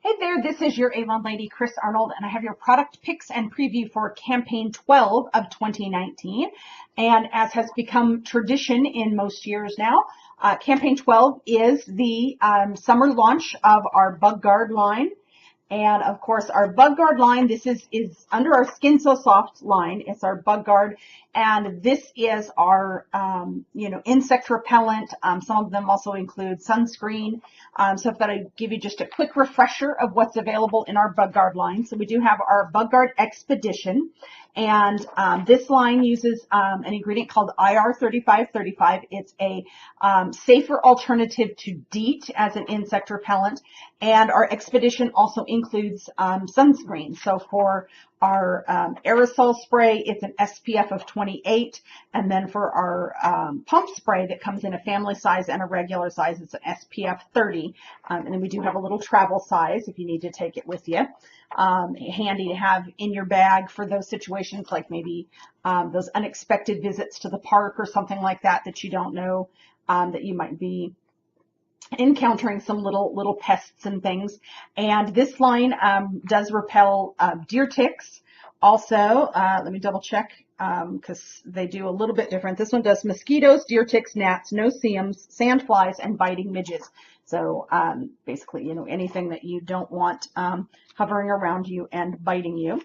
Hey there, this is your Avon lady, Chris Arnold, and I have your product picks and preview for campaign 12 of 2019. And as has become tradition in most years now, campaign 12 is the summer launch of our Bug Guard line. And of course, our Bug Guard line, this is under our Skin So Soft line. It's our Bug Guard, and this is our, insect repellent. Some of them also include sunscreen. So I've got to give you just a quick refresher of what's available in our Bug Guard line. So we do have our Bug Guard Expedition, and this line uses an ingredient called IR3535. It's a safer alternative to DEET as an insect repellent, and our Expedition also includes sunscreen. So for our aerosol spray, it's an SPF of 28, and then for our pump spray that comes in a family size and a regular size, it's an SPF 30. And then we do have a little travel size if you need to take it with you. Handy to have in your bag for those situations, like maybe those unexpected visits to the park or something like that you don't know that you might be encountering some little pests and things. And this line does repel deer ticks. Also, let me double check because they do a little bit different. This one does mosquitoes, deer ticks, gnats, no-see-ums, sandflies, and biting midges. So basically, anything that you don't want hovering around you and biting you.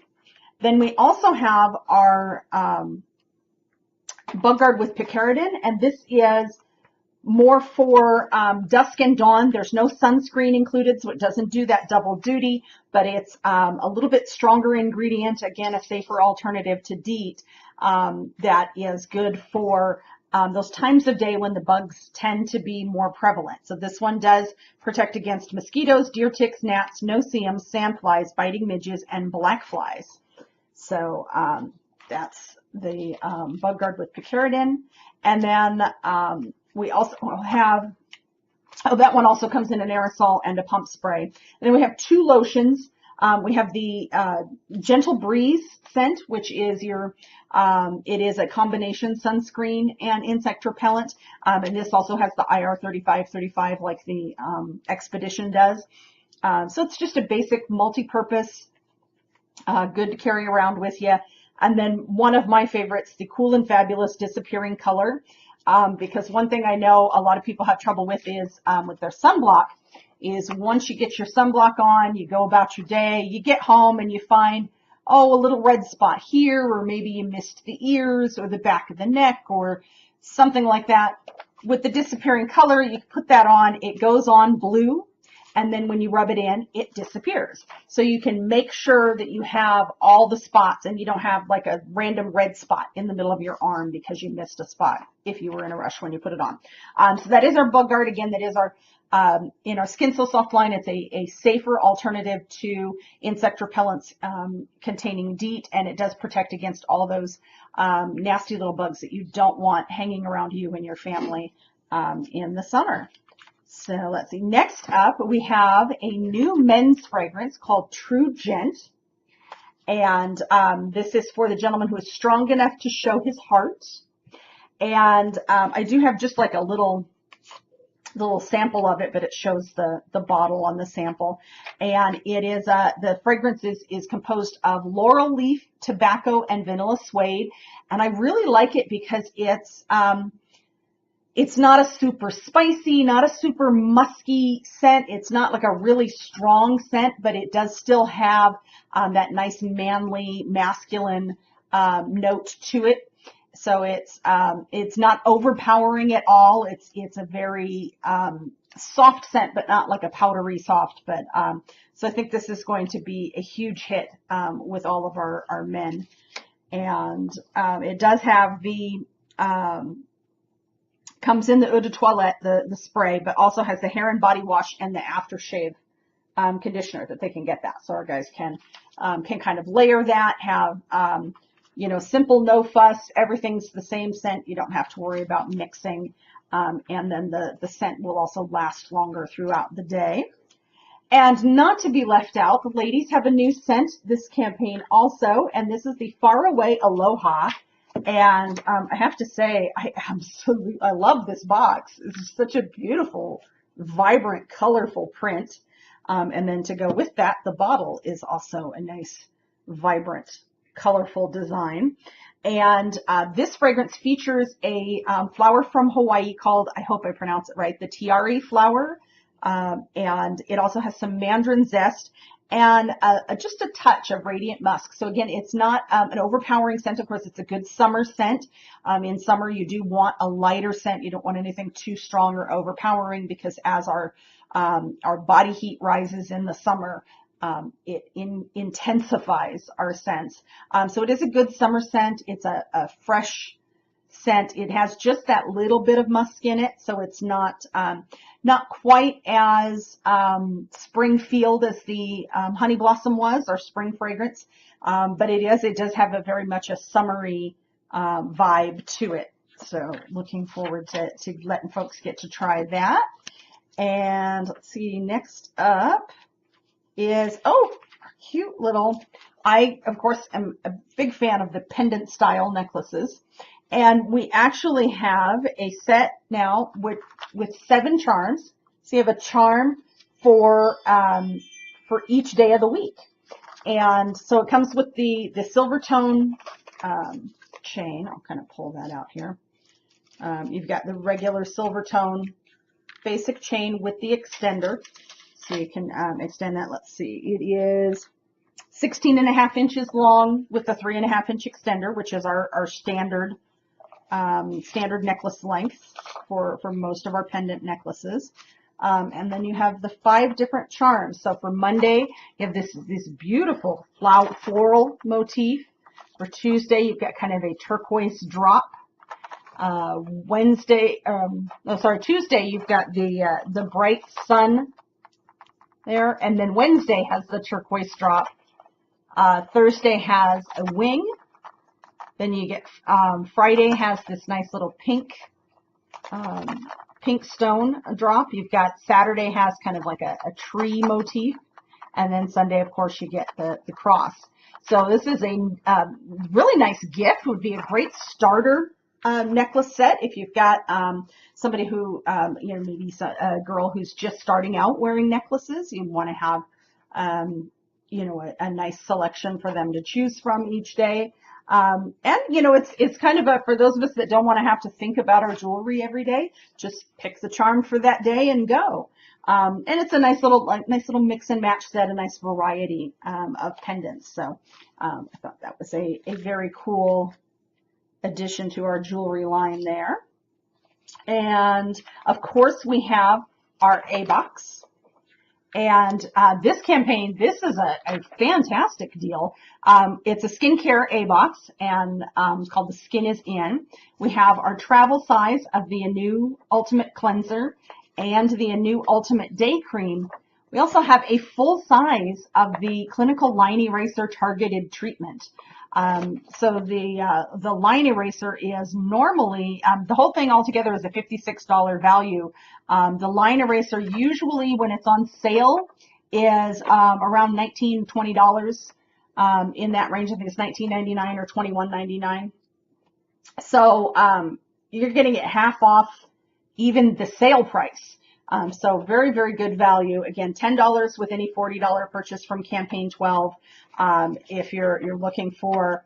Then we also have our Bug Guard with picaridin, and this is more for dusk and dawn. There's no sunscreen included, so it doesn't do that double duty, but it's a little bit stronger ingredient, again, a safer alternative to DEET that is good for those times of day when the bugs tend to be more prevalent. So this one does protect against mosquitoes, deer ticks, gnats, no-see-ums, sandflies, biting midges, and black flies. So that's the Bug Guard with picaridin. And then we also have, that one also comes in an aerosol and a pump spray. And then we have two lotions. We have the Gentle Breeze scent, which is it is a combination sunscreen and insect repellent. And this also has the IR3535 like the Expedition does. So it's just a basic multi-purpose, good to carry around with you. And then one of my favorites, the Cool and Fabulous Disappearing Color. Because one thing I know a lot of people have trouble with is with their sunblock, is once you get your sunblock on, you go about your day, you get home and you find, a little red spot here, or maybe you missed the ears or the back of the neck or something like that. With the disappearing color, you put that on, it goes on blue, and then when you rub it in, it disappears. So you can make sure that you have all the spots and you don't have like a random red spot in the middle of your arm because you missed a spot if you were in a rush when you put it on. So that is our Bug Guard. Again, that is our, in our Skin So Soft line, it's a safer alternative to insect repellents containing DEET, and it does protect against all those nasty little bugs that you don't want hanging around you and your family in the summer. So let's see. Next up, we have a new men's fragrance called True Gent. And this is for the gentleman who is strong enough to show his heart. And I do have just like a little sample of it, but it shows the bottle on the sample. And it is, the fragrance is composed of laurel leaf, tobacco, and vanilla suede. And I really like it because it's not a super spicy, not a super musky scent. It's not like a really strong scent, but it does still have that nice manly, masculine note to it. So it's not overpowering at all. It's a very soft scent, but not like a powdery soft. But so I think this is going to be a huge hit with all of our men. And it does have the comes in the eau de toilette, the spray, but also has the hair and body wash and the aftershave conditioner that they can get that. So our guys can kind of layer that, have, simple, no fuss. Everything's the same scent. You don't have to worry about mixing. And then the scent will also last longer throughout the day. And not to be left out, the ladies have a new scent this campaign also, and this is the Away Aloha. And I have to say, I love this box. It's such a beautiful, vibrant, colorful print. And then to go with that, the bottle is also a nice, vibrant, colorful design. And this fragrance features a flower from Hawaii called, I hope I pronounce it right, the Tiare flower. And it also has some mandarin zest and just a touch of radiant musk. So again, it's not an overpowering scent. Of course, it's a good summer scent. In summer, you do want a lighter scent. You don't want anything too strong or overpowering, because as our body heat rises in the summer, it intensifies our scents. So it is a good summer scent. It's a fresh scent. It has just that little bit of musk in it, so it's not quite as spring-filled as the honey blossom was, our spring fragrance, but it does have a very much a summery vibe to it. So looking forward to letting folks get to try that. And let's see, next up is, cute little, I, of course, am a big fan of the pendant style necklaces. And we actually have a set now with 7 charms. So you have a charm for each day of the week. And so it comes with the silver tone chain. I'll kind of pull that out here. You've got the regular silver tone basic chain with the extender. So you can extend that. Let's see. It is 16.5 inches long with the 3.5 inch extender, which is our standard necklace length for most of our pendant necklaces. And then you have the 5 different charms. So for Monday, you have this beautiful floral motif. For Tuesday, you've got kind of a turquoise drop. Tuesday, you've got the bright sun there, and then Wednesday has the turquoise drop. Thursday has a wing. Then you get Friday has this nice little pink stone drop. You've got Saturday has kind of like a tree motif, and then Sunday, of course, you get the cross. So this is a really nice gift. Would be a great starter necklace set if you've got somebody who maybe a girl who's just starting out wearing necklaces. You want to have a nice selection for them to choose from each day. And it's kind of for those of us that don't want to have to think about our jewelry every day, just pick the charm for that day and go. And it's a nice little mix and match set, a nice variety of pendants. So I thought that was a very cool addition to our jewelry line there. And of course we have our A-Box. And this campaign, this is a fantastic deal. It's a skincare A-Box, and it's called The Skin is In. We have our travel size of the Anew Ultimate Cleanser and the Anew Ultimate Day Cream. We also have a full size of the Clinical Line Eraser Targeted Treatment. So the line eraser is normally, the whole thing altogether is a $56 value. The line eraser usually when it's on sale is around $19, $20 in that range. I think it's $19.99 or $21.99. So you're getting it half off even the sale price. So very, very good value. Again, $10 with any $40 purchase from Campaign 12. If you're looking for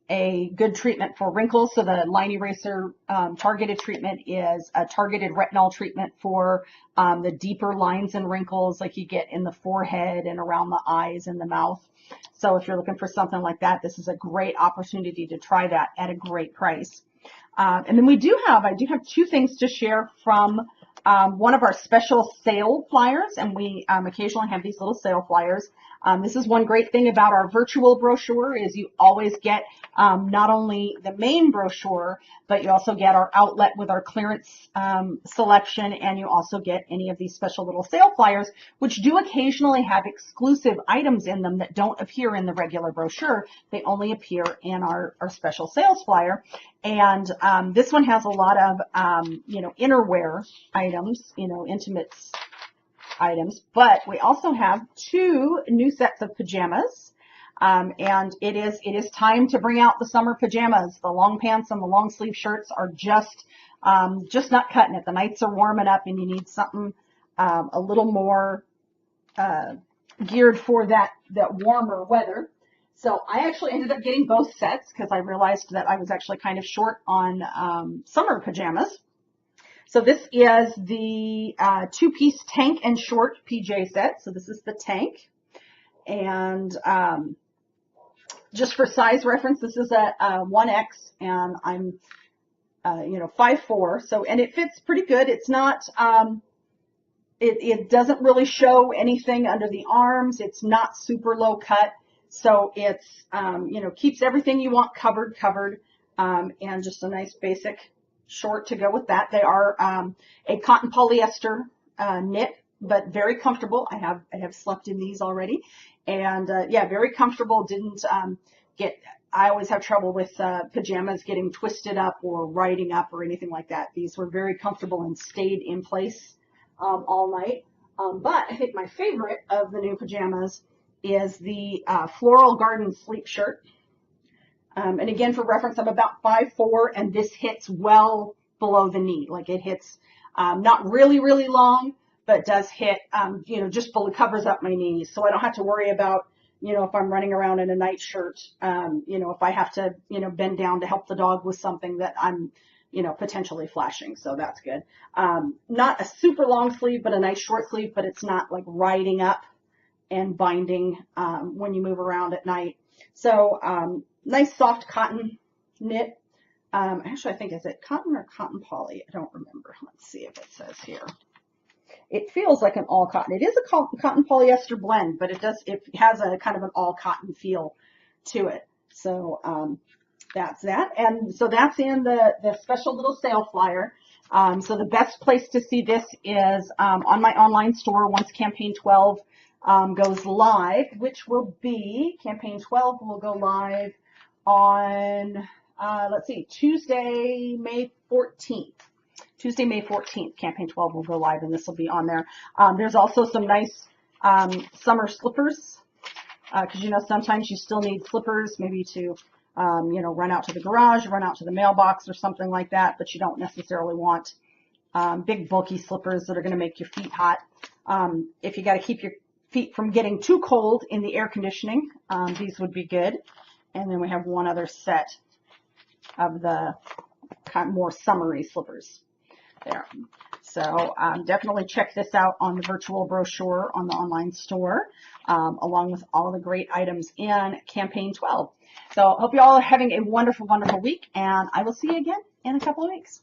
a good treatment for wrinkles, so the line eraser targeted treatment is a targeted retinol treatment for the deeper lines and wrinkles like you get in the forehead and around the eyes and the mouth. So if you're looking for something like that, this is a great opportunity to try that at a great price. And then I do have 2 things to share from one of our special sale flyers, and we occasionally have these little sale flyers. This is one great thing about our virtual brochure is you always get not only the main brochure, but you also get our outlet with our clearance selection, and you also get any of these special little sale flyers, which do occasionally have exclusive items in them that don't appear in the regular brochure. They only appear in our special sales flyer. And this one has a lot of, innerwear items, intimates items, but we also have 2 new sets of pajamas. And it is time to bring out the summer pajamas. The long pants and the long sleeve shirts are just not cutting it. The nights are warming up and you need something a little more geared for that warmer weather. So I actually ended up getting both sets because I realized that I was actually kind of short on summer pajamas. So this is the two-piece tank and short PJ set. So this is the tank. And just for size reference, this is a 1X, and I'm 5'4". So, and it fits pretty good. It's not, it doesn't really show anything under the arms. It's not super low cut. So it's, keeps everything you want covered, and just a nice basic short to go with that. They are a cotton polyester knit, but very comfortable. I have slept in these already, and yeah, very comfortable. Didn't I always have trouble with pajamas getting twisted up or riding up or anything like that. These were very comfortable and stayed in place all night. But I think my favorite of the new pajamas is the Floral Garden Sleep Shirt. And again, for reference, I'm about 5'4", and this hits well below the knee. Like it hits not really, really long, but does hit, just below, covers up my knees. So I don't have to worry about, if I'm running around in a nightshirt, if I have to, bend down to help the dog with something that I'm, potentially flashing. So that's good. Not a super long sleeve, but a nice short sleeve, but it's not like riding up and binding when you move around at night. So nice soft cotton knit. Actually, I think, is it cotton or cotton poly? I don't remember. Let's see if it says here. It feels like an all cotton. It is a cotton polyester blend, but it has a kind of an all cotton feel to it. So that's that. And so that's in the special little sale flyer. So the best place to see this is on my online store once campaign 12 goes live, which will be, campaign 12 will go live on, Tuesday, May 14th. Tuesday, May 14th, campaign 12 will go live, and this will be on there. There's also some nice summer slippers, because, sometimes you still need slippers, maybe to, run out to the garage, run out to the mailbox or something like that, but you don't necessarily want big, bulky slippers that are going to make your feet hot. If you got to keep your feet from getting too cold in the air conditioning, these would be good. And then we have one other set of the kind of more summery slippers there. So definitely check this out on the virtual brochure on the online store, along with all the great items in campaign 12. So hope you all are having a wonderful, wonderful week, and I will see you again in a couple of weeks.